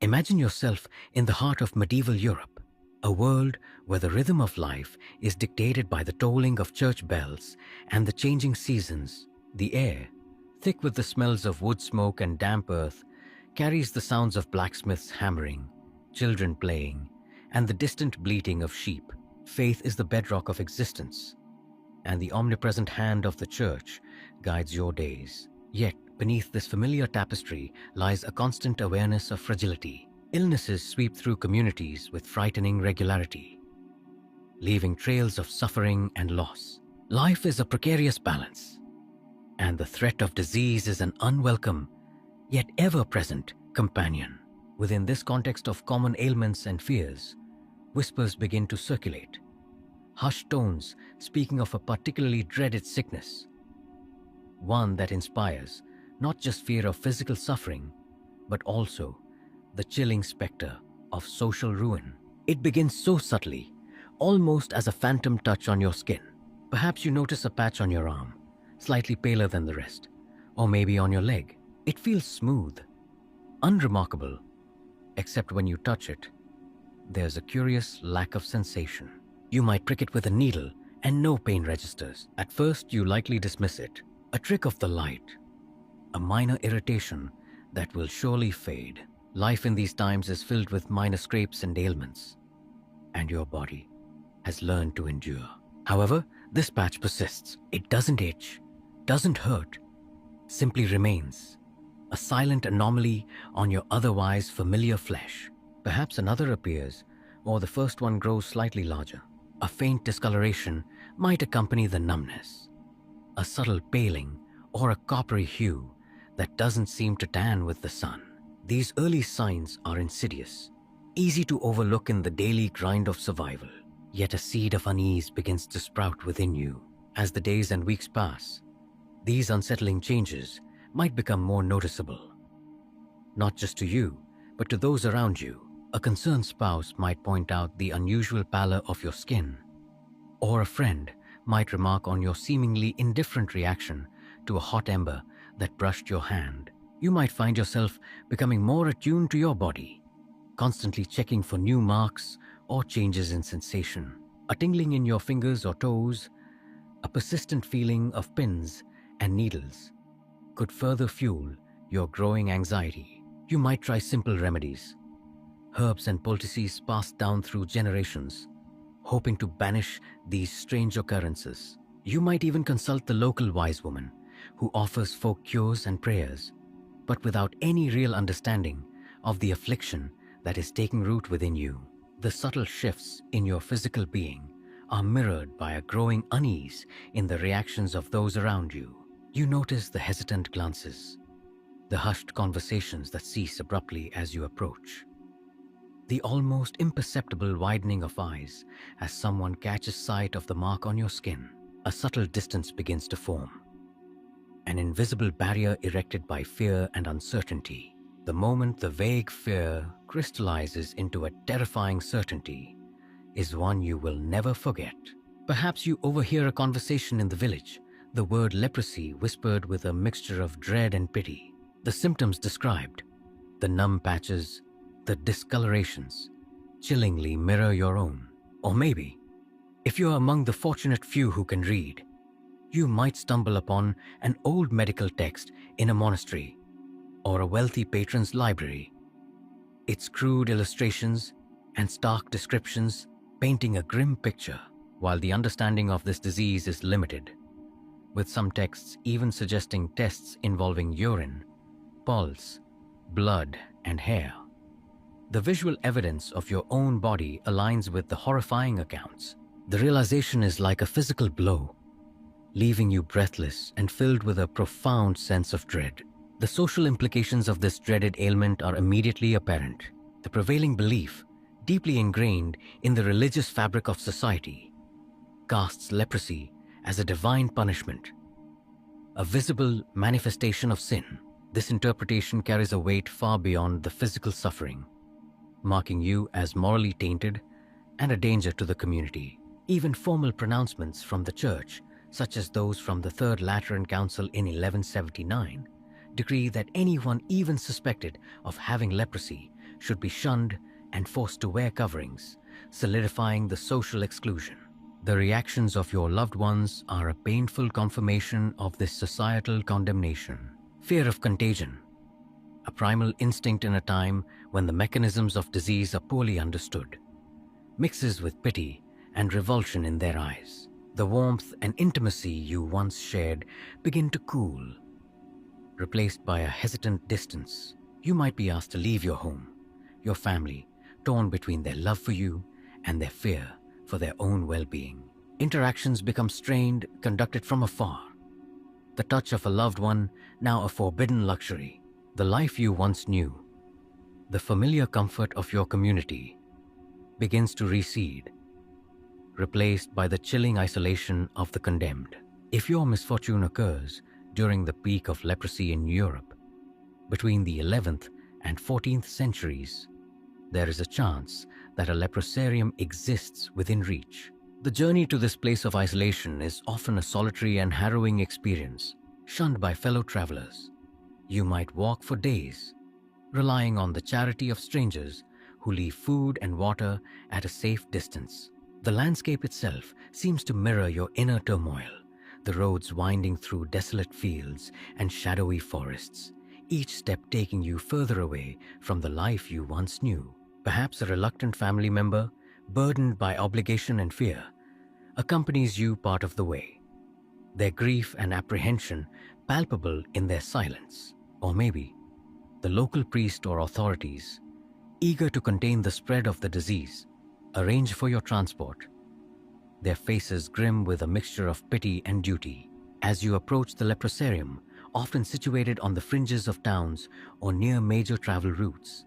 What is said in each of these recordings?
Imagine yourself in the heart of medieval Europe, a world where the rhythm of life is dictated by the tolling of church bells and the changing seasons. The air, thick with the smells of wood smoke and damp earth, carries the sounds of blacksmiths hammering, children playing, and the distant bleating of sheep. Faith is the bedrock of existence, and the omnipresent hand of the church guides your days. Yet, beneath this familiar tapestry lies a constant awareness of fragility. Illnesses sweep through communities with frightening regularity, leaving trails of suffering and loss. Life is a precarious balance, and the threat of disease is an unwelcome, yet ever-present companion. Within this context of common ailments and fears, whispers begin to circulate, hushed tones speaking of a particularly dreaded sickness, one that inspires not just fear of physical suffering, but also the chilling specter of social ruin. It begins so subtly, almost as a phantom touch on your skin. Perhaps you notice a patch on your arm, slightly paler than the rest, or maybe on your leg. It feels smooth, unremarkable, except when you touch it, there's a curious lack of sensation. You might prick it with a needle and no pain registers. At first, you likely dismiss it, a trick of the light, a minor irritation that will surely fade. Life in these times is filled with minor scrapes and ailments, and your body has learned to endure. However, this patch persists. It doesn't itch, doesn't hurt, simply remains, a silent anomaly on your otherwise familiar flesh. Perhaps another appears, or the first one grows slightly larger. A faint discoloration might accompany the numbness, a subtle paling or a coppery hue that doesn't seem to tan with the sun. These early signs are insidious, easy to overlook in the daily grind of survival. Yet a seed of unease begins to sprout within you. As the days and weeks pass, these unsettling changes might become more noticeable. Not just to you, but to those around you. A concerned spouse might point out the unusual pallor of your skin, or a friend might remark on your seemingly indifferent reaction to a hot ember that brushed your hand. You might find yourself becoming more attuned to your body, constantly checking for new marks or changes in sensation. A tingling in your fingers or toes, a persistent feeling of pins and needles could further fuel your growing anxiety. You might try simple remedies, herbs and poultices passed down through generations, hoping to banish these strange occurrences. You might even consult the local wise woman who offers folk cures and prayers, but without any real understanding of the affliction that is taking root within you. The subtle shifts in your physical being are mirrored by a growing unease in the reactions of those around you. You notice the hesitant glances, the hushed conversations that cease abruptly as you approach, the almost imperceptible widening of eyes as someone catches sight of the mark on your skin. A subtle distance begins to form, an invisible barrier erected by fear and uncertainty. The moment the vague fear crystallizes into a terrifying certainty is one you will never forget. Perhaps you overhear a conversation in the village, the word leprosy whispered with a mixture of dread and pity. The symptoms described, the numb patches, the discolorations, chillingly mirror your own. Or maybe, if you are among the fortunate few who can read, you might stumble upon an old medical text in a monastery or a wealthy patron's library, its crude illustrations and stark descriptions painting a grim picture. While the understanding of this disease is limited, with some texts even suggesting tests involving urine, pulse, blood, and hair, the visual evidence of your own body aligns with the horrifying accounts. The realization is like a physical blow, leaving you breathless and filled with a profound sense of dread. The social implications of this dreaded ailment are immediately apparent. The prevailing belief, deeply ingrained in the religious fabric of society, casts leprosy as a divine punishment, a visible manifestation of sin. This interpretation carries a weight far beyond the physical suffering, marking you as morally tainted and a danger to the community. Even formal pronouncements from the Church, such as those from the Third Lateran Council in 1179, decree that anyone even suspected of having leprosy should be shunned and forced to wear coverings, solidifying the social exclusion. The reactions of your loved ones are a painful confirmation of this societal condemnation. Fear of contagion, a primal instinct in a time when the mechanisms of disease are poorly understood, mixes with pity and revulsion in their eyes. The warmth and intimacy you once shared begin to cool, replaced by a hesitant distance. You might be asked to leave your home, your family, torn between their love for you and their fear for their own well-being. Interactions become strained, conducted from afar. The touch of a loved one, now a forbidden luxury. The life you once knew, the familiar comfort of your community, begins to recede, replaced by the chilling isolation of the condemned. If your misfortune occurs during the peak of leprosy in Europe, between the 11th and 14th centuries, there is a chance that a leprosarium exists within reach. The journey to this place of isolation is often a solitary and harrowing experience, shunned by fellow travelers. You might walk for days, relying on the charity of strangers who leave food and water at a safe distance. The landscape itself seems to mirror your inner turmoil, the roads winding through desolate fields and shadowy forests, each step taking you further away from the life you once knew. Perhaps a reluctant family member, burdened by obligation and fear, accompanies you part of the way, their grief and apprehension palpable in their silence. Or maybe the local priest or authorities, eager to contain the spread of the disease, arrange for your transport, their faces grim with a mixture of pity and duty. As you approach the leprosarium, often situated on the fringes of towns or near major travel routes,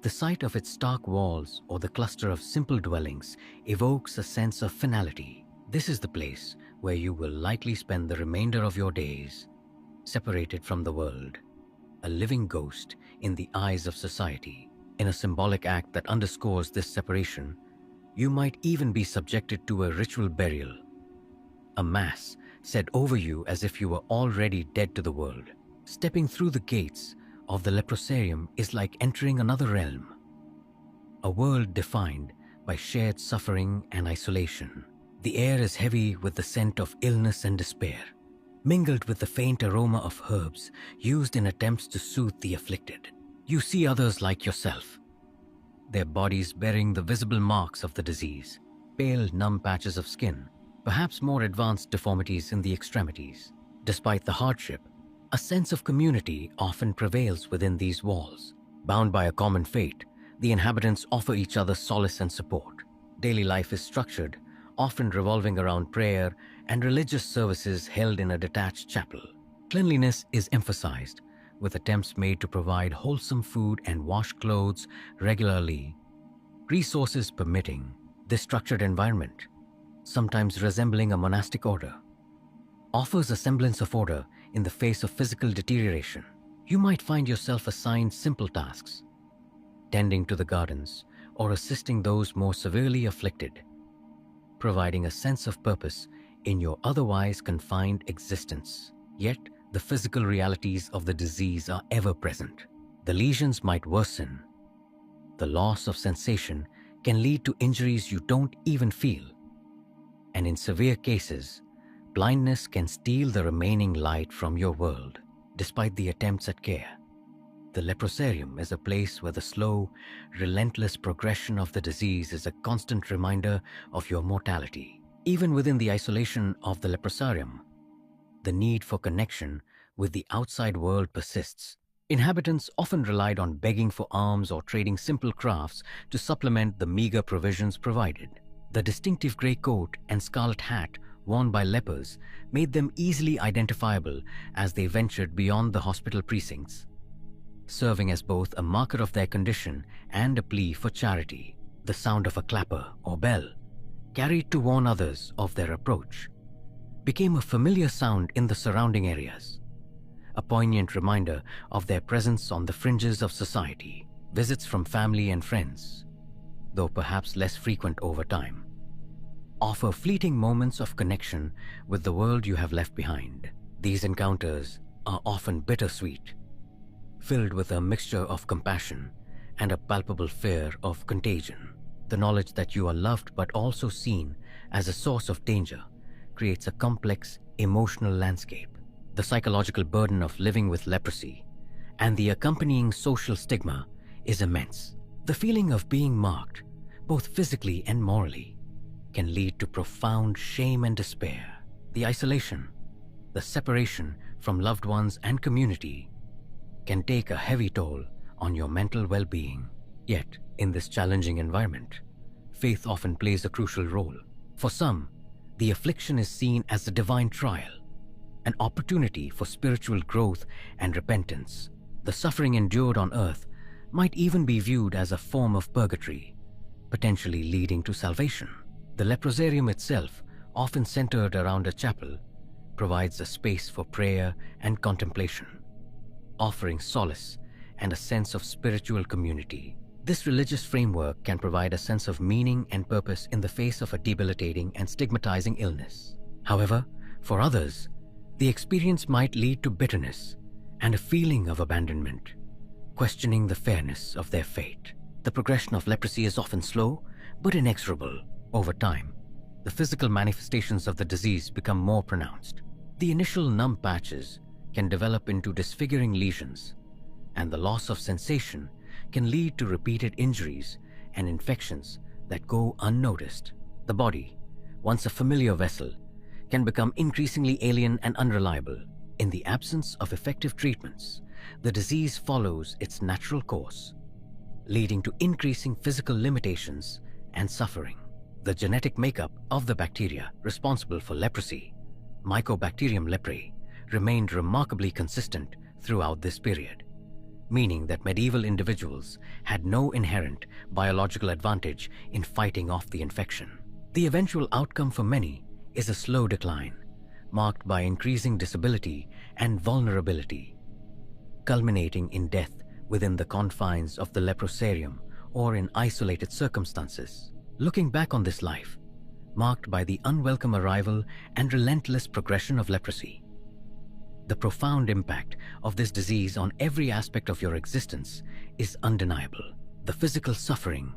the sight of its stark walls or the cluster of simple dwellings evokes a sense of finality. This is the place where you will likely spend the remainder of your days, separated from the world, a living ghost in the eyes of society. In a symbolic act that underscores this separation, you might even be subjected to a ritual burial, a mass said over you as if you were already dead to the world. Stepping through the gates of the leprosarium is like entering another realm, a world defined by shared suffering and isolation. The air is heavy with the scent of illness and despair, mingled with the faint aroma of herbs used in attempts to soothe the afflicted. You see others like yourself, their bodies bearing the visible marks of the disease, pale, numb patches of skin, perhaps more advanced deformities in the extremities. Despite the hardship, a sense of community often prevails within these walls. Bound by a common fate, the inhabitants offer each other solace and support. Daily life is structured, often revolving around prayer and religious services held in a detached chapel. Cleanliness is emphasized, with attempts made to provide wholesome food and wash clothes regularly. Resources permitting, this structured environment, sometimes resembling a monastic order, offers a semblance of order in the face of physical deterioration. You might find yourself assigned simple tasks, tending to the gardens or assisting those more severely afflicted, providing a sense of purpose in your otherwise confined existence. Yet, the physical realities of the disease are ever present. The lesions might worsen. The loss of sensation can lead to injuries you don't even feel. And in severe cases, blindness can steal the remaining light from your world, despite the attempts at care. The leprosarium is a place where the slow, relentless progression of the disease is a constant reminder of your mortality. Even within the isolation of the leprosarium, the need for connection with the outside world persists. Inhabitants often relied on begging for alms or trading simple crafts to supplement the meager provisions provided. The distinctive grey coat and scarlet hat worn by lepers made them easily identifiable as they ventured beyond the hospital precincts, serving as both a marker of their condition and a plea for charity. The sound of a clapper or bell, carried to warn others of their approach, became a familiar sound in the surrounding areas, a poignant reminder of their presence on the fringes of society. Visits from family and friends, though perhaps less frequent over time, offer fleeting moments of connection with the world you have left behind. These encounters are often bittersweet, filled with a mixture of compassion and a palpable fear of contagion. The knowledge that you are loved but also seen as a source of danger creates a complex emotional landscape. The psychological burden of living with leprosy and the accompanying social stigma is immense. The feeling of being marked, both physically and morally, can lead to profound shame and despair. The isolation, the separation from loved ones and community can take a heavy toll on your mental well-being. Yet, in this challenging environment, faith often plays a crucial role. For some, the affliction is seen as a divine trial, an opportunity for spiritual growth and repentance. The suffering endured on earth might even be viewed as a form of purgatory, potentially leading to salvation. The leprosarium itself, often centered around a chapel, provides a space for prayer and contemplation, offering solace and a sense of spiritual community. This religious framework can provide a sense of meaning and purpose in the face of a debilitating and stigmatizing illness. However, for others, the experience might lead to bitterness and a feeling of abandonment, questioning the fairness of their fate. The progression of leprosy is often slow but inexorable. Over time, the physical manifestations of the disease become more pronounced. The initial numb patches can develop into disfiguring lesions, and the loss of sensation can lead to repeated injuries and infections that go unnoticed. The body, once a familiar vessel, can become increasingly alien and unreliable. In the absence of effective treatments, the disease follows its natural course, leading to increasing physical limitations and suffering. The genetic makeup of the bacteria responsible for leprosy, Mycobacterium leprae, remained remarkably consistent throughout this period, meaning that medieval individuals had no inherent biological advantage in fighting off the infection. The eventual outcome for many is a slow decline, marked by increasing disability and vulnerability, culminating in death within the confines of the leprosarium or in isolated circumstances. Looking back on this life, marked by the unwelcome arrival and relentless progression of leprosy, the profound impact of this disease on every aspect of your existence is undeniable. The physical suffering,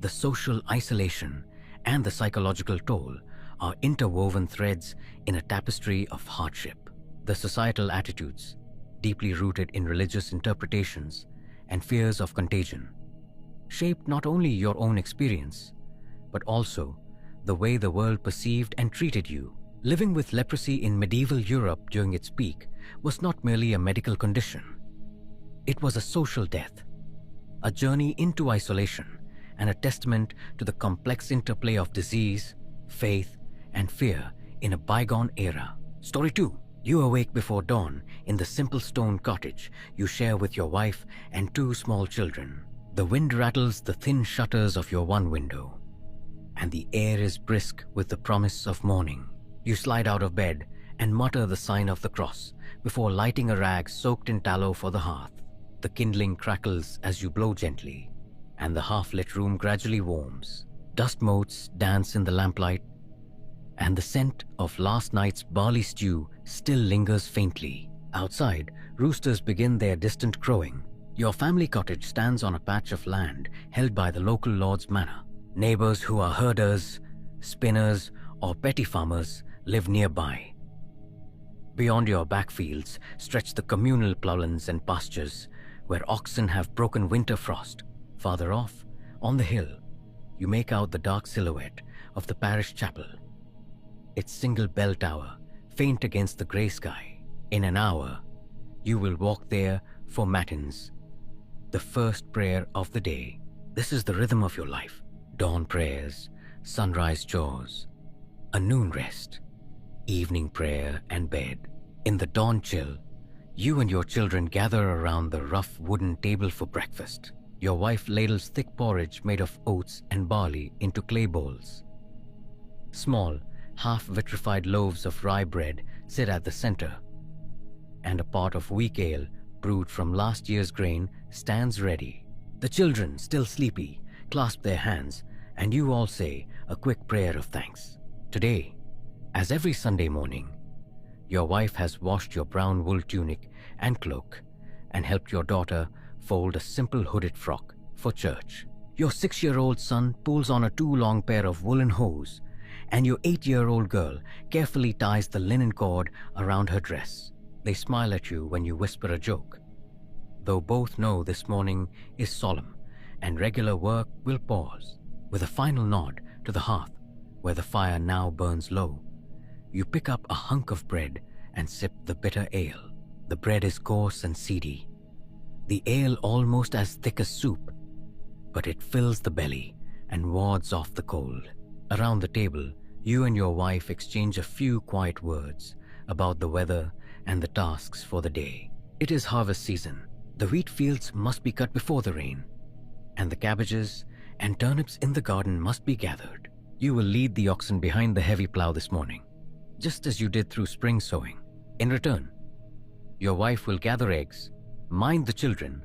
the social isolation, and the psychological toll are interwoven threads in a tapestry of hardship. The societal attitudes, deeply rooted in religious interpretations and fears of contagion, shaped not only your own experience, but also the way the world perceived and treated you. Living with leprosy in medieval Europe during its peak was not merely a medical condition. It was a social death, a journey into isolation, and a testament to the complex interplay of disease, faith, and fear in a bygone era. Story 2. You awake before dawn in the simple stone cottage you share with your wife and 2 small children. The wind rattles the thin shutters of your one window, and the air is brisk with the promise of morning. You slide out of bed and mutter the sign of the cross before lighting a rag soaked in tallow for the hearth. The kindling crackles as you blow gently, and the half-lit room gradually warms. Dust motes dance in the lamplight, and the scent of last night's barley stew still lingers faintly. Outside, roosters begin their distant crowing. Your family cottage stands on a patch of land held by the local lord's manor. Neighbors who are herders, spinners, or petty farmers live nearby. Beyond your backfields stretch the communal plowlands and pastures where oxen have broken winter frost. Farther off, on the hill, you make out the dark silhouette of the parish chapel, its single bell tower faint against the grey sky. In an hour, you will walk there for matins, the first prayer of the day. This is the rhythm of your life. Dawn prayers, sunrise chores, a noon rest, evening prayer and bed. In the dawn chill, you and your children gather around the rough wooden table for breakfast. Your wife ladles thick porridge made of oats and barley into clay bowls. Small, half-vitrified loaves of rye bread sit at the center, and a pot of weak ale brewed from last year's grain stands ready. The children, still sleepy, clasp their hands, and you all say a quick prayer of thanks. Today, as every Sunday morning, your wife has washed your brown wool tunic and cloak and helped your daughter fold a simple hooded frock for church. Your 6-year-old son pulls on a too long pair of woolen hose, and your 8-year-old girl carefully ties the linen cord around her dress. They smile at you when you whisper a joke, though both know this morning is solemn and regular work will pause. With a final nod to the hearth, where the fire now burns low, you pick up a hunk of bread and sip the bitter ale. The bread is coarse and seedy, the ale almost as thick as soup, but it fills the belly and wards off the cold. Around the table, you and your wife exchange a few quiet words about the weather and the tasks for the day. It is harvest season. The wheat fields must be cut before the rain, and the cabbages and turnips in the garden must be gathered. You will lead the oxen behind the heavy plow this morning, just as you did through spring sowing. In return, your wife will gather eggs, mind the children,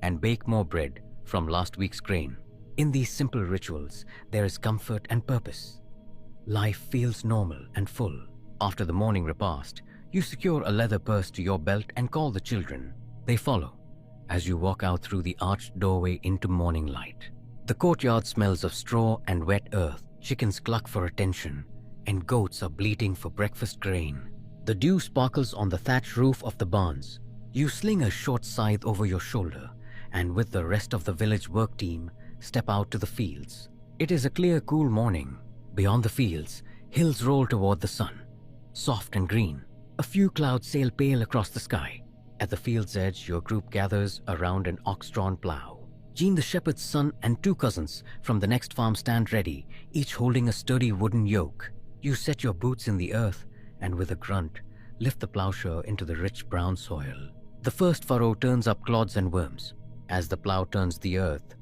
and bake more bread from last week's grain. In these simple rituals, there is comfort and purpose. Life feels normal and full. After the morning repast, you secure a leather purse to your belt and call the children. They follow as you walk out through the arched doorway into morning light. The courtyard smells of straw and wet earth. Chickens cluck for attention, and goats are bleating for breakfast grain. The dew sparkles on the thatch roof of the barns. You sling a short scythe over your shoulder, and with the rest of the village work team, step out to the fields. It is a clear, cool morning. Beyond the fields, hills roll toward the sun, soft and green. A few clouds sail pale across the sky. At the field's edge, your group gathers around an ox-drawn plow. Jean the shepherd's son and 2 cousins from the next farm stand ready, each holding a sturdy wooden yoke. You set your boots in the earth and with a grunt, lift the plowshare into the rich brown soil. The first furrow turns up clods and worms. As the plow turns the earth,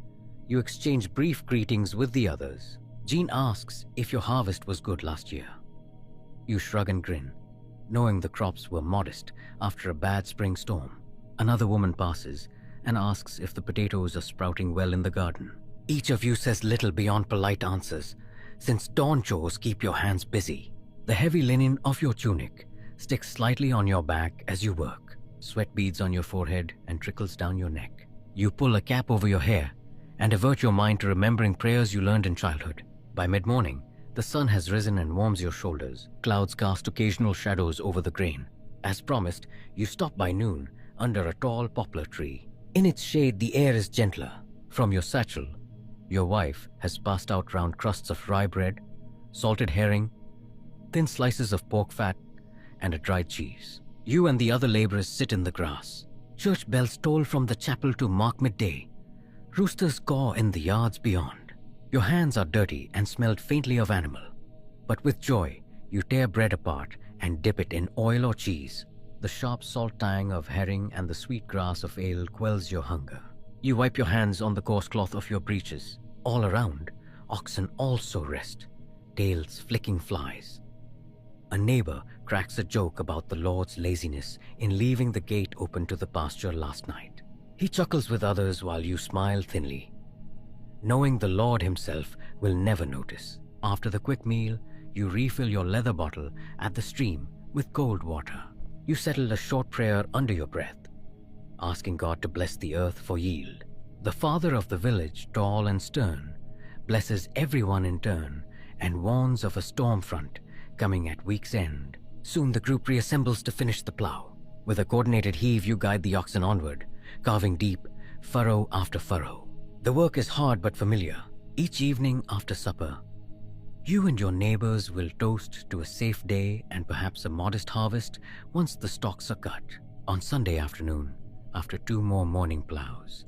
you exchange brief greetings with the others. Jean asks if your harvest was good last year. You shrug and grin, knowing the crops were modest after a bad spring storm. Another woman passes and asks if the potatoes are sprouting well in the garden. Each of you says little beyond polite answers, since dawn chores keep your hands busy. The heavy linen of your tunic sticks slightly on your back as you work. Sweat beads on your forehead and trickles down your neck. You pull a cap over your hair and divert your mind to remembering prayers you learned in childhood. By mid-morning, the sun has risen and warms your shoulders. Clouds cast occasional shadows over the grain. As promised, you stop by noon under a tall poplar tree. In its shade, the air is gentler. From your satchel, your wife has passed out round crusts of rye bread, salted herring, thin slices of pork fat, and a dried cheese. You and the other laborers sit in the grass. Church bells toll from the chapel to mark midday. Roosters caw in the yards beyond. Your hands are dirty and smelled faintly of animal, but with joy, you tear bread apart and dip it in oil or cheese. The sharp salt tang of herring and the sweet grass of ale quells your hunger. You wipe your hands on the coarse cloth of your breeches. All around, oxen also rest, tails flicking flies. A neighbor cracks a joke about the Lord's laziness in leaving the gate open to the pasture last night. He chuckles with others while you smile thinly, knowing the Lord himself will never notice. After the quick meal, you refill your leather bottle at the stream with cold water. You settle a short prayer under your breath, asking God to bless the earth for yield. The father of the village, tall and stern, blesses everyone in turn and warns of a storm front coming at week's end. Soon the group reassembles to finish the plow. With a coordinated heave, you guide the oxen onward, carving deep, furrow after furrow. The work is hard but familiar. Each evening after supper, you and your neighbors will toast to a safe day and perhaps a modest harvest once the stalks are cut. On Sunday afternoon, after 2 more morning plows,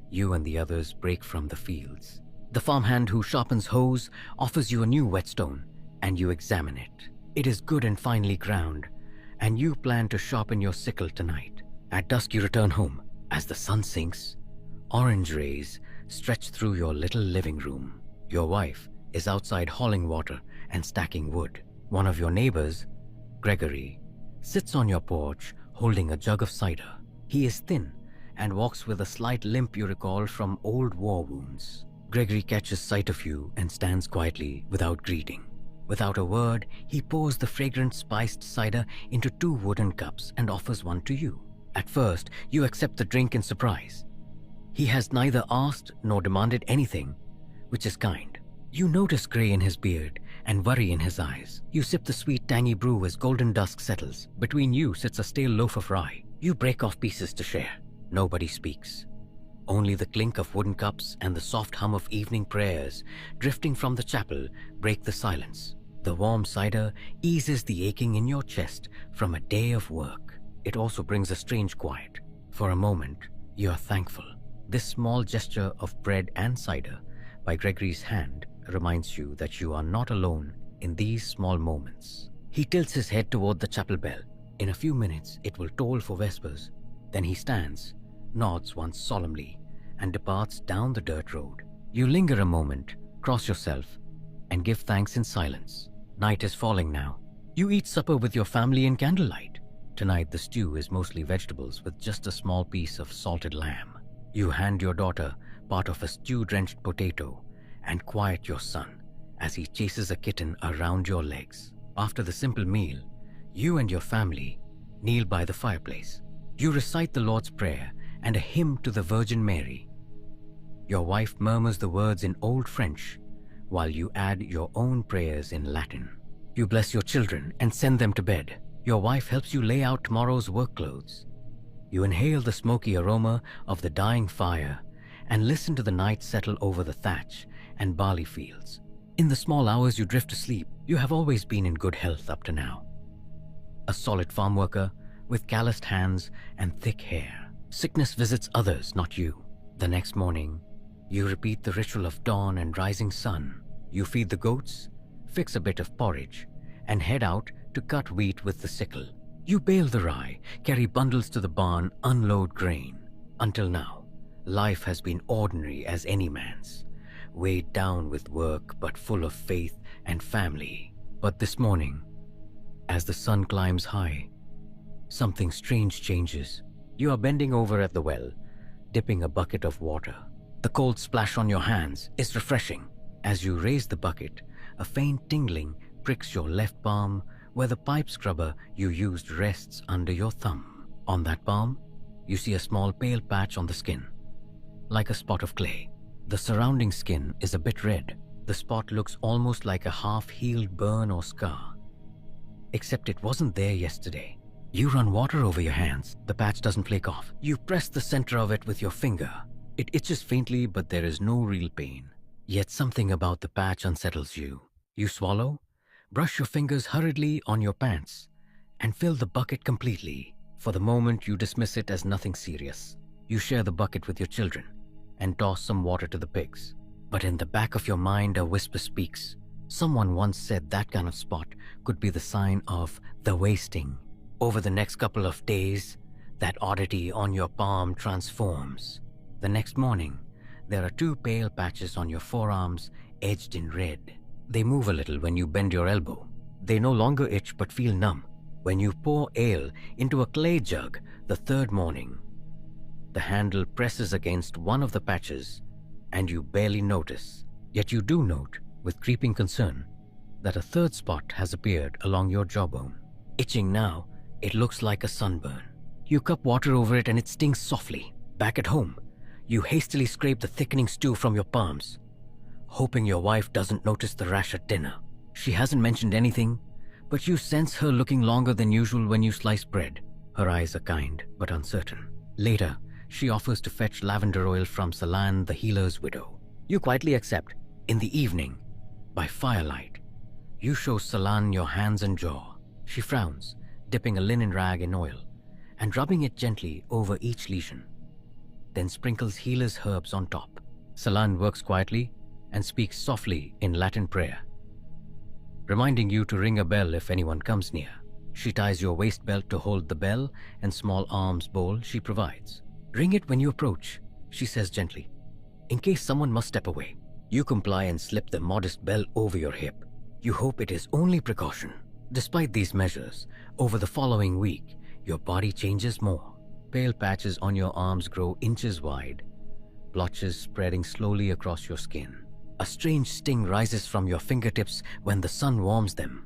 you and the others break from the fields. The farmhand who sharpens hoes offers you a new whetstone, and you examine it. It is good and finely ground, and you plan to sharpen your sickle tonight. At dusk you return home. As the sun sinks, orange rays stretch through your little living room. Your wife is outside hauling water and stacking wood. One of your neighbors, Gregory, sits on your porch holding a jug of cider. He is thin and walks with a slight limp you recall from old war wounds. Gregory catches sight of you and stands quietly without greeting. Without a word, he pours the fragrant spiced cider into 2 wooden cups and offers one to you. At first, you accept the drink in surprise. He has neither asked nor demanded anything, which is kind. You notice grey in his beard and worry in his eyes. You sip the sweet tangy brew as golden dusk settles. Between you sits a stale loaf of rye. You break off pieces to share. Nobody speaks. Only the clink of wooden cups and the soft hum of evening prayers drifting from the chapel break the silence. The warm cider eases the aching in your chest from a day of work. It also brings a strange quiet. For a moment, you are thankful. This small gesture of bread and cider by Gregory's hand reminds you that you are not alone in these small moments. He tilts his head toward the chapel bell. In a few minutes, it will toll for vespers. Then he stands, nods once solemnly, and departs down the dirt road. You linger a moment, cross yourself, and give thanks in silence. Night is falling now. You eat supper with your family in candlelight. Tonight the stew is mostly vegetables with just a small piece of salted lamb. You hand your daughter part of a stew-drenched potato and quiet your son as he chases a kitten around your legs. After the simple meal, you and your family kneel by the fireplace. You recite the Lord's Prayer and a hymn to the Virgin Mary. Your wife murmurs the words in Old French while you add your own prayers in Latin. You bless your children and send them to bed. Your wife helps you lay out tomorrow's work clothes. You inhale the smoky aroma of the dying fire and listen to the night settle over the thatch and barley fields. In the small hours you drift to sleep. You have always been in good health up to now. A solid farm worker with calloused hands and thick hair. Sickness visits others, not you. The next morning, you repeat the ritual of dawn and rising sun. You feed the goats, fix a bit of porridge, and head out to cut wheat with the sickle. You bale the rye, carry bundles to the barn, unload grain. Until now, life has been ordinary as any man's, weighed down with work but full of faith and family. But this morning, as the sun climbs high, something strange changes. You are bending over at the well, dipping a bucket of water. The cold splash on your hands is refreshing. As you raise the bucket, a faint tingling pricks your left palm where the pipe scrubber you used rests under your thumb. On that palm, you see a small pale patch on the skin, like a spot of clay. The surrounding skin is a bit red. The spot looks almost like a half-healed burn or scar. Except it wasn't there yesterday. You run water over your hands. The patch doesn't flake off. You press the center of it with your finger. It itches faintly, but there is no real pain. Yet something about the patch unsettles you. You swallow, brush your fingers hurriedly on your pants, and fill the bucket completely. For the moment, you dismiss it as nothing serious. You share the bucket with your children and toss some water to the pigs. But in the back of your mind, a whisper speaks. Someone once said that kind of spot could be the sign of the wasting. Over the next couple of days, that oddity on your palm transforms. The next morning, there are two pale patches on your forearms edged in red. They move a little when you bend your elbow. They no longer itch but feel numb. When you pour ale into a clay jug the third morning, the handle presses against one of the patches and you barely notice. Yet you do note, with creeping concern, that a third spot has appeared along your jawbone. Itching now, it looks like a sunburn. You cup water over it and it stings softly. Back at home, you hastily scrape the thickening stew from your palms, hoping your wife doesn't notice the rash at dinner. She hasn't mentioned anything, but you sense her looking longer than usual when you slice bread. Her eyes are kind but uncertain. Later, she offers to fetch lavender oil from Salan, the healer's widow. You quietly accept. In the evening, by firelight, you show Salan your hands and jaw. She frowns, dipping a linen rag in oil and rubbing it gently over each lesion, then sprinkles healer's herbs on top. Salan works quietly and speaks softly in Latin prayer, reminding you to ring a bell if anyone comes near. She ties your waist belt to hold the bell and small arms bowl she provides. Ring it when you approach, she says gently, in case someone must step away. You comply and slip the modest bell over your hip. You hope it is only precaution. Despite these measures, over the following week, your body changes more. Pale patches on your arms grow inches wide, blotches spreading slowly across your skin. A strange sting rises from your fingertips when the sun warms them,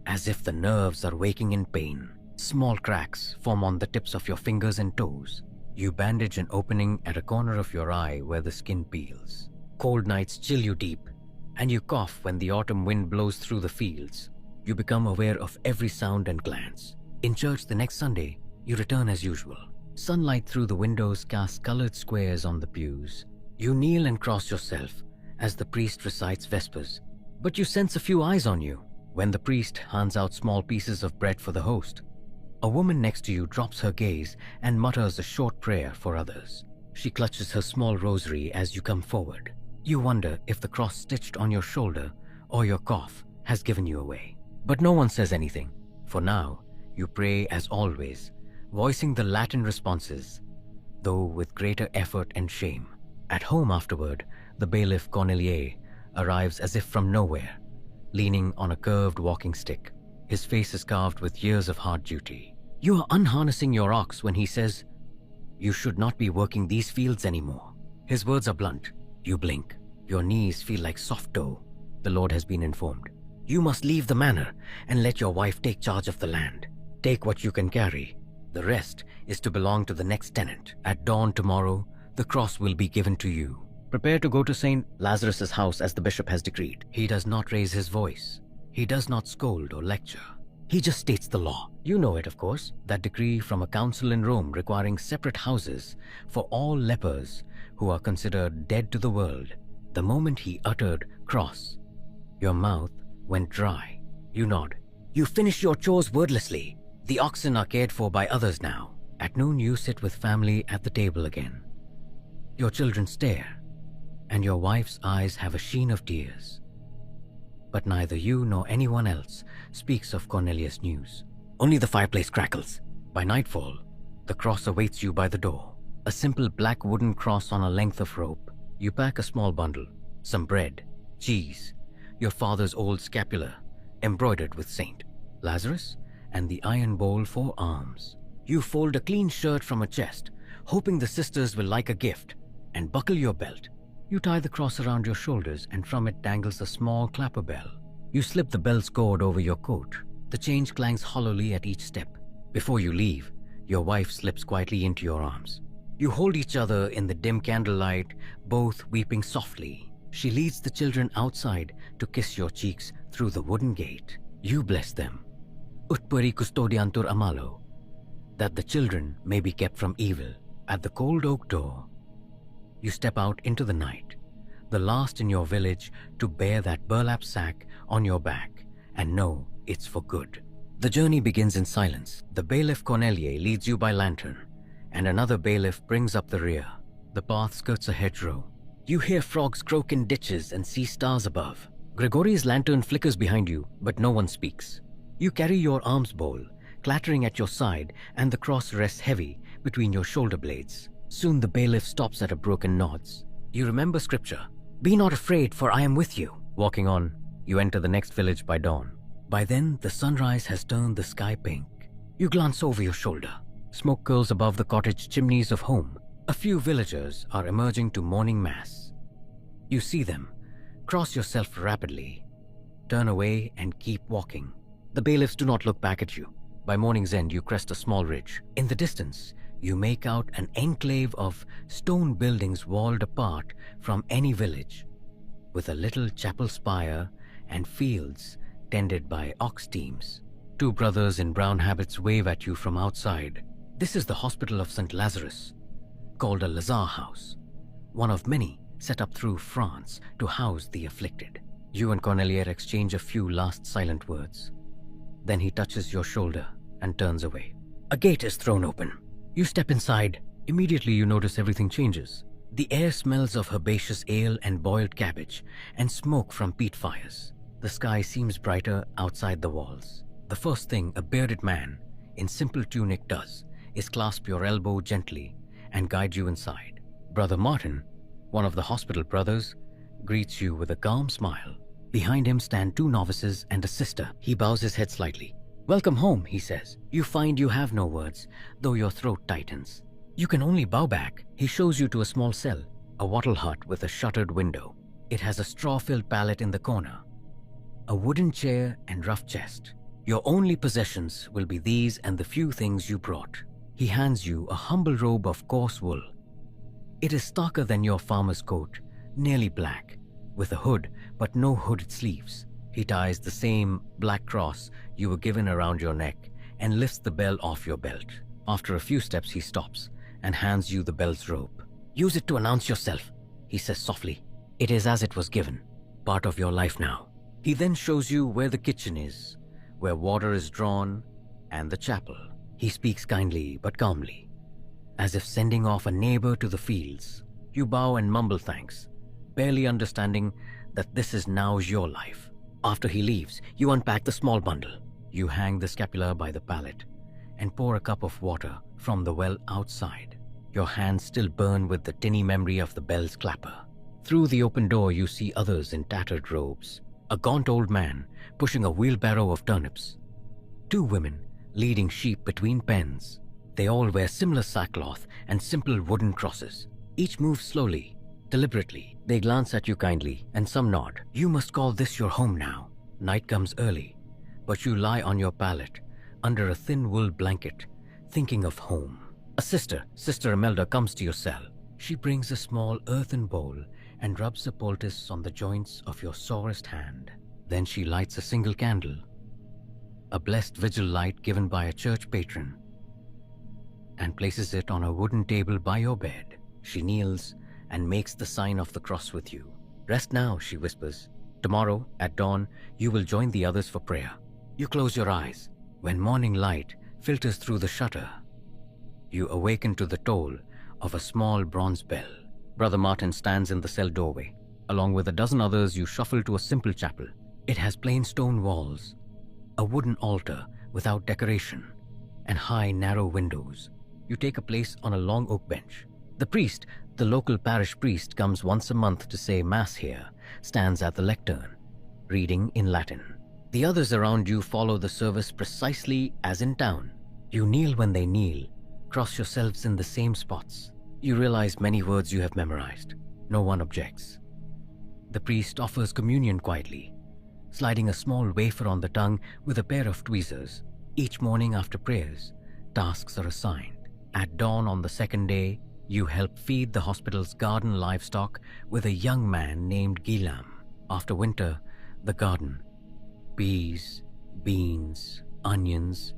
as if the nerves are waking in pain. Small cracks form on the tips of your fingers and toes. You bandage an opening at a corner of your eye where the skin peels. Cold nights chill you deep, and you cough when the autumn wind blows through the fields. You become aware of every sound and glance. In church the next Sunday, you return as usual. Sunlight through the windows casts colored squares on the pews. You kneel and cross yourself as the priest recites Vespers, but you sense a few eyes on you when the priest hands out small pieces of bread for the host. A woman next to you drops her gaze and mutters a short prayer for others. She clutches her small rosary as you come forward. You wonder if the cross stitched on your shoulder or your cough has given you away. But no one says anything. For now, you pray as always, voicing the Latin responses, though with greater effort and shame. At home afterward, the bailiff Cornelier arrives as if from nowhere, leaning on a curved walking stick. His face is carved with years of hard duty. You are unharnessing your ox when he says, "You should not be working these fields anymore." His words are blunt. You blink. Your knees feel like soft dough. The Lord has been informed. You must leave the manor and let your wife take charge of the land. Take what you can carry. The rest is to belong to the next tenant. At dawn tomorrow, the cross will be given to you. Prepare to go to St. Lazarus's house as the bishop has decreed. He does not raise his voice. He does not scold or lecture. He just states the law. You know it, of course, that decree from a council in Rome requiring separate houses for all lepers who are considered dead to the world. The moment he uttered cross, your mouth went dry. You nod. You finish your chores wordlessly. The oxen are cared for by others now. At noon, you sit with family at the table again. Your children stare, and your wife's eyes have a sheen of tears. But neither you nor anyone else speaks of Cornelius' news. Only the fireplace crackles. By nightfall, the cross awaits you by the door. A simple black wooden cross on a length of rope. You pack a small bundle, some bread, cheese, your father's old scapular, embroidered with Saint Lazarus, and the iron bowl for arms. You fold a clean shirt from a chest, hoping the sisters will like a gift, and buckle your belt. You tie the cross around your shoulders, and from it dangles a small clapper bell. You slip the bell's cord over your coat. The change clangs hollowly at each step. Before you leave, your wife slips quietly into your arms. You hold each other in the dim candlelight, both weeping softly. She leads the children outside to kiss your cheeks through the wooden gate. You bless them. Ut peri custodiantur amalo, that the children may be kept from evil. At the cold oak door, you step out into the night, the last in your village to bear that burlap sack on your back and know it's for good. The journey begins in silence. The bailiff Cornelier leads you by lantern, and another bailiff brings up the rear. The path skirts a hedgerow. You hear frogs croak in ditches and see stars above. Gregori's lantern flickers behind you, but no one speaks. You carry your alms bowl, clattering at your side, and the cross rests heavy between your shoulder blades. Soon the bailiff stops at a brook and nods. You remember scripture. Be not afraid, for I am with you. Walking on, you enter the next village by dawn. By then, the sunrise has turned the sky pink. You glance over your shoulder. Smoke curls above the cottage chimneys of home. A few villagers are emerging to morning mass. You see them. Cross yourself rapidly. Turn away and keep walking. The bailiffs do not look back at you. By morning's end, you crest a small ridge. In the distance, you make out an enclave of stone buildings walled apart from any village, with a little chapel spire and fields tended by ox teams. Two brothers in brown habits wave at you from outside. This is the hospital of St. Lazarus, called a Lazare house, one of many set up through France to house the afflicted. You and Cornelier exchange a few last silent words. Then he touches your shoulder and turns away. A gate is thrown open. You step inside. Immediately you notice everything changes. The air smells of herbaceous ale and boiled cabbage and smoke from peat fires. The sky seems brighter outside the walls. The first thing a bearded man in simple tunic does is clasp your elbow gently and guide you inside. Brother Martin, one of the hospital brothers, greets you with a calm smile. Behind him stand two novices and a sister. He bows his head slightly. "Welcome home," he says. You find you have no words, though your throat tightens. You can only bow back. He shows you to a small cell, a wattle hut with a shuttered window. It has a straw-filled pallet in the corner, a wooden chair and rough chest. Your only possessions will be these and the few things you brought. He hands you a humble robe of coarse wool. It is starker than your farmer's coat, nearly black, with a hood but no hooded sleeves. He ties the same black cross you were given around your neck and lifts the bell off your belt. After a few steps, he stops and hands you the bell's rope. Use it to announce yourself, he says softly. It is as it was given, part of your life now. He then shows you where the kitchen is, where water is drawn, and the chapel. He speaks kindly but calmly, as if sending off a neighbor to the fields. You bow and mumble thanks, barely understanding that this is now your life. After he leaves, you unpack the small bundle. You hang the scapular by the pallet and pour a cup of water from the well outside. Your hands still burn with the tinny memory of the bell's clapper. Through the open door, you see others in tattered robes. A gaunt old man pushing a wheelbarrow of turnips. 2 women leading sheep between pens. They all wear similar sackcloth and simple wooden crosses. Each moves slowly, deliberately. They glance at you kindly, and some nod. You must call this your home now. Night comes early, but you lie on your pallet under a thin wool blanket, thinking of home. A Sister Imelda, comes to your cell. She brings a small earthen bowl and rubs a poultice on the joints of your sorest hand. Then she lights a single candle, a blessed vigil light given by a church patron, and places it on a wooden table by your bed. She kneels and makes the sign of the cross with you. Rest now, she whispers. Tomorrow, at dawn, you will join the others for prayer. You close your eyes. When morning light filters through the shutter, you awaken to the toll of a small bronze bell. Brother Martin stands in the cell doorway. Along with a dozen others, you shuffle to a simple chapel. It has plain stone walls, a wooden altar without decoration, and high, narrow windows. You take a place on a long oak bench. The priest, the local parish priest, comes once a month to say Mass here, stands at the lectern, reading in Latin. The others around you follow the service precisely as in town. You kneel when they kneel, cross yourselves in the same spots. You realize many words you have memorized. No one objects. The priest offers communion quietly, sliding a small wafer on the tongue with a pair of tweezers. Each morning after prayers, tasks are assigned. At dawn on the second day, you help feed the hospital's garden livestock with a young man named Gilam. After winter, the garden, peas, beans, onions,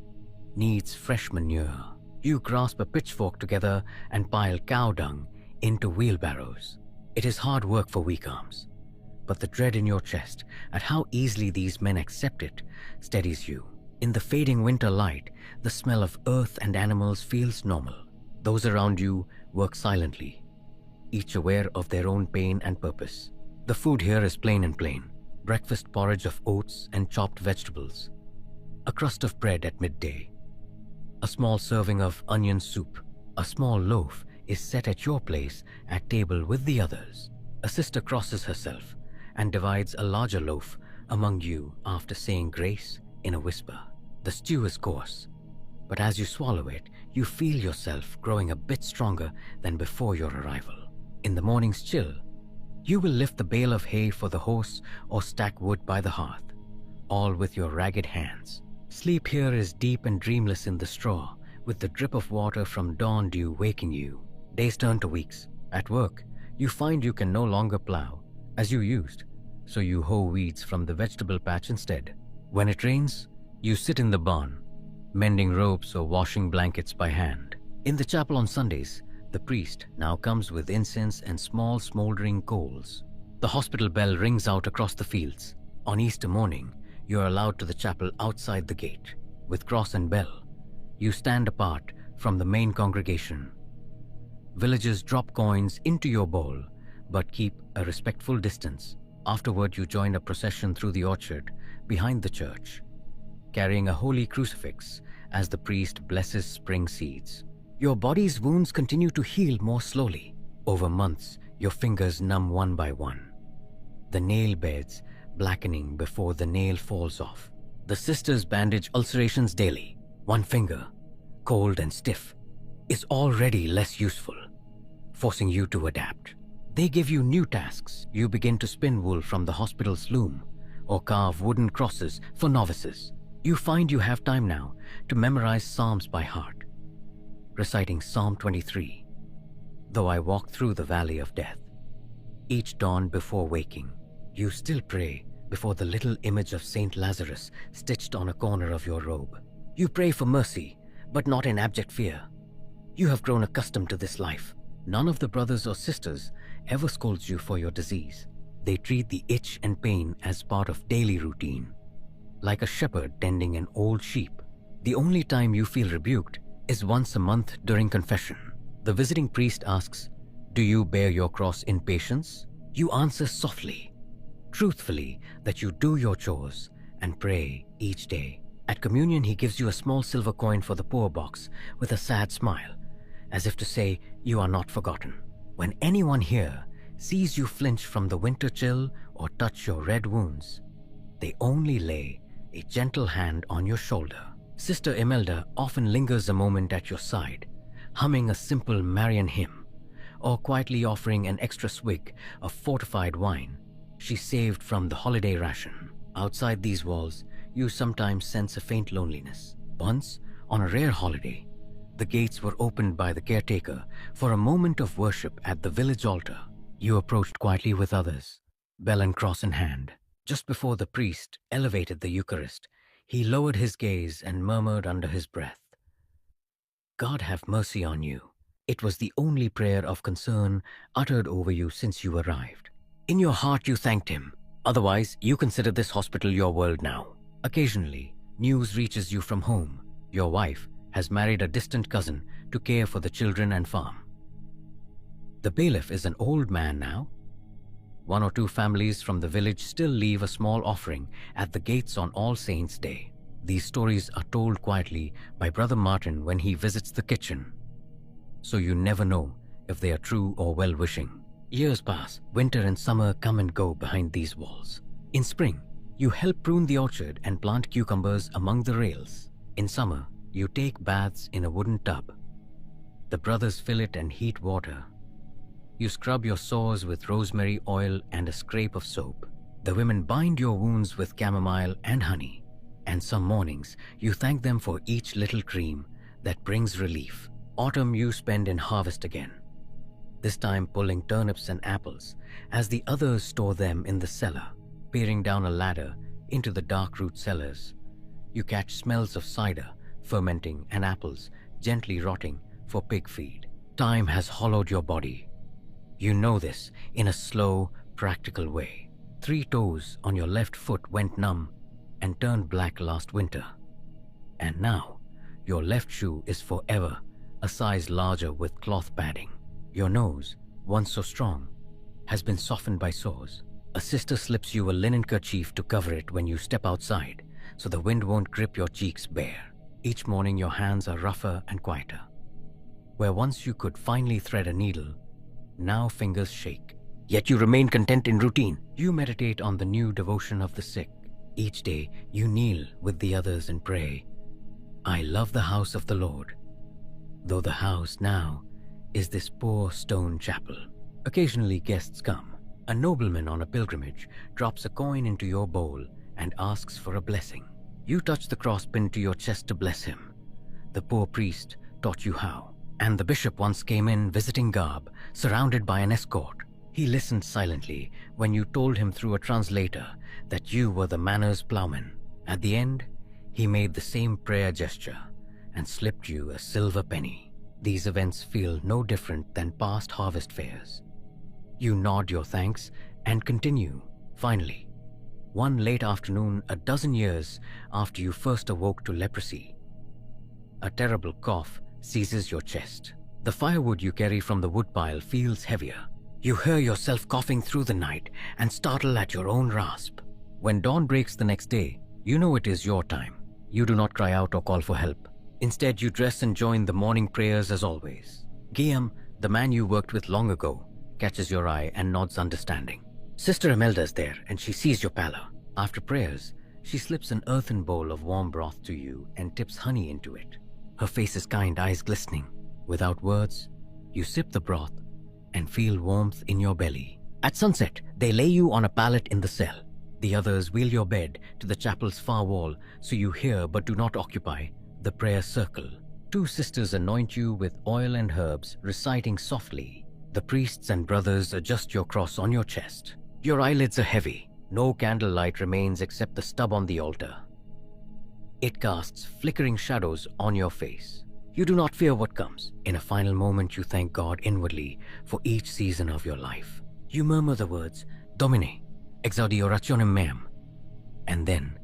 needs fresh manure. You grasp a pitchfork together and pile cow dung into wheelbarrows. It is hard work for weak arms, but the dread in your chest at how easily these men accept it steadies you. In the fading winter light, the smell of earth and animals feels normal. Those around you work silently, each aware of their own pain and purpose. The food here is plain and plain. Breakfast porridge of oats and chopped vegetables. A crust of bread at midday. A small serving of onion soup. A small loaf is set at your place at table with the others. A sister crosses herself and divides a larger loaf among you after saying grace in a whisper. The stew is coarse, but as you swallow it, you feel yourself growing a bit stronger than before your arrival. In the morning's chill, you will lift the bale of hay for the horse or stack wood by the hearth, all with your ragged hands. Sleep here is deep and dreamless in the straw, with the drip of water from dawn dew waking you. Days turn to weeks. At work, you find you can no longer plow as you used, so you hoe weeds from the vegetable patch instead. When it rains, you sit in the barn, mending ropes or washing blankets by hand. In the chapel on Sundays, the priest now comes with incense and small smoldering coals. The hospital bell rings out across the fields. On Easter morning, you are allowed to the chapel outside the gate. With cross and bell, you stand apart from the main congregation. Villagers drop coins into your bowl, but keep a respectful distance. Afterward, you join a procession through the orchard behind the church, carrying a holy crucifix as the priest blesses spring seeds. Your body's wounds continue to heal more slowly. Over months, your fingers numb one by one, the nail beds blackening before the nail falls off. The sisters bandage ulcerations daily. One finger, cold and stiff, is already less useful, forcing you to adapt. They give you new tasks. You begin to spin wool from the hospital's loom or carve wooden crosses for novices. You find you have time now to memorize psalms by heart. reciting Psalm 23. Though I walk through the valley of death. Each dawn before waking, you still pray before the little image of Saint Lazarus stitched on a corner of your robe. You pray for mercy, but not in abject fear. You have grown accustomed to this life. None of the brothers or sisters ever scolds you for your disease. They treat the itch and pain as part of daily routine, like a shepherd tending an old sheep. The only time you feel rebuked is once a month during confession. The visiting priest asks, "Do you bear your cross in patience?" You answer softly, truthfully, that you do your chores and pray each day. At communion, he gives you a small silver coin for the poor box with a sad smile, as if to say you are not forgotten. When anyone here sees you flinch from the winter chill or touch your red wounds, they only lay a gentle hand on your shoulder. Sister Imelda often lingers a moment at your side, humming a simple Marian hymn, or quietly offering an extra swig of fortified wine she saved from the holiday ration. Outside these walls, you sometimes sense a faint loneliness. Once, on a rare holiday, the gates were opened by the caretaker for a moment of worship at the village altar. You approached quietly with others, bell and cross in hand. Just before the priest elevated the Eucharist, he lowered his gaze and murmured under his breath, "God have mercy on you." It was the only prayer of concern uttered over you since you arrived. In your heart you thanked him. Otherwise, you consider this hospital your world now. Occasionally, news reaches you from home. Your wife has married a distant cousin to care for the children and farm. The bailiff is an old man now. One or two families from the village still leave a small offering at the gates on All Saints' Day. These stories are told quietly by Brother Martin when he visits the kitchen, so you never know if they are true or well-wishing. Years pass, winter and summer come and go behind these walls. In spring, you help prune the orchard and plant cucumbers among the rails. In summer, you take baths in a wooden tub. The brothers fill it and heat water. You scrub your sores with rosemary oil and a scrape of soap. The women bind your wounds with chamomile and honey. And some mornings, you thank them for each little cream that brings relief. Autumn you spend in harvest again, this time pulling turnips and apples as the others store them in the cellar. Peering down a ladder into the dark root cellars, you catch smells of cider fermenting and apples gently rotting for pig feed. Time has hollowed your body. You know this in a slow, practical way. 3 toes on your left foot went numb and turned black last winter. And now, your left shoe is forever a size larger with cloth padding. Your nose, once so strong, has been softened by sores. A sister slips you a linen kerchief to cover it when you step outside, so the wind won't grip your cheeks bare. Each morning your hands are rougher and quieter. Where once you could finely thread a needle, now fingers shake. Yet you remain content in routine. You meditate on the new devotion of the sick. Each day you kneel with the others and pray, "I love the house of the Lord, though the house now is this poor stone chapel." Occasionally guests come. A nobleman on a pilgrimage drops a coin into your bowl and asks for a blessing. You touch the cross pin to your chest to bless him. The poor priest taught you how. And the bishop once came in visiting garb, surrounded by an escort. He listened silently when you told him through a translator that you were the manor's plowman. At the end, he made the same prayer gesture and slipped you a silver penny. These events feel no different than past harvest fairs. You nod your thanks and continue. Finally, one late afternoon a dozen years after you first awoke to leprosy, a terrible cough seizes your chest. The firewood you carry from the woodpile feels heavier. You hear yourself coughing through the night and startle at your own rasp. When dawn breaks the next day, you know it is your time. You do not cry out or call for help. Instead, you dress and join the morning prayers as always. Guillaume, the man you worked with long ago, catches your eye and nods understanding. Sister Imelda's there and she sees your pallor. After prayers, she slips an earthen bowl of warm broth to you and tips honey into it. Her face is kind, eyes glistening. Without words, you sip the broth and feel warmth in your belly. At sunset, they lay you on a pallet in the cell. The others wheel your bed to the chapel's far wall so you hear but do not occupy the prayer circle. Two sisters anoint you with oil and herbs, reciting softly. The priests and brothers adjust your cross on your chest. Your eyelids are heavy. No candlelight remains except the stub on the altar. It casts flickering shadows on your face. You do not fear what comes. In a final moment, you thank God inwardly for each season of your life. You murmur the words, Domine, exaudi orationem meam. And then,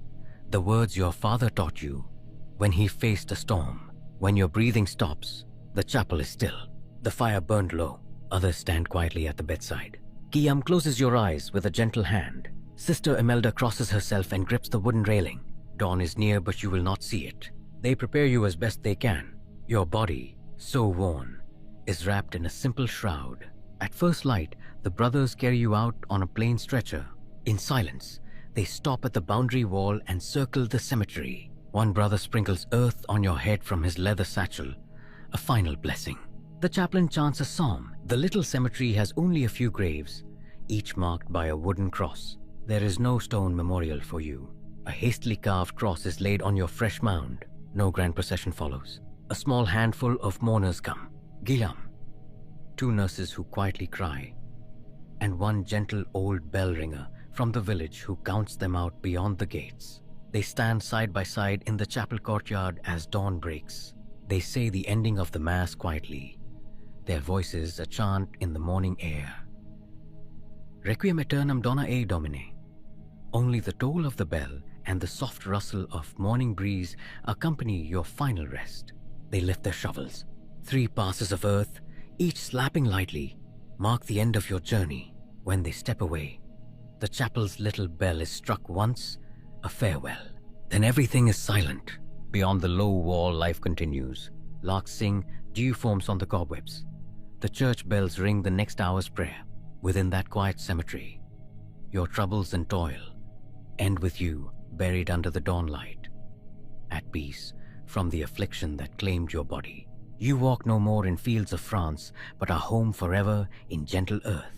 the words your father taught you when he faced a storm. When your breathing stops, the chapel is still. The fire burned low. Others stand quietly at the bedside. Guillaume closes your eyes with a gentle hand. Sister Imelda crosses herself and grips the wooden railing. Dawn is near, but you will not see it. They prepare you as best they can. Your body, so worn, is wrapped in a simple shroud. At first light, the brothers carry you out on a plain stretcher. In silence, they stop at the boundary wall and circle the cemetery. One brother sprinkles earth on your head from his leather satchel, a final blessing. The chaplain chants a psalm. The little cemetery has only a few graves, each marked by a wooden cross. There is no stone memorial for you. A hastily carved cross is laid on your fresh mound. No grand procession follows. A small handful of mourners come. Guillaume, two nurses who quietly cry, and one gentle old bell ringer from the village who counts them out beyond the gates. They stand side by side in the chapel courtyard as dawn breaks. They say the ending of the mass quietly, their voices a chant in the morning air. Requiem aeternam dona ei Domine. Only the toll of the bell and the soft rustle of morning breeze accompany your final rest. They lift their shovels. 3 passes of earth, each slapping lightly, mark the end of your journey. When they step away, the chapel's little bell is struck once, a farewell. Then everything is silent. Beyond the low wall, life continues. Larks sing, dew forms on the cobwebs. The church bells ring the next hour's prayer. Within that quiet cemetery, your troubles and toil end with you buried under the dawnlight, at peace from the affliction that claimed your body. You walk no more in fields of France, but are home forever in gentle earth.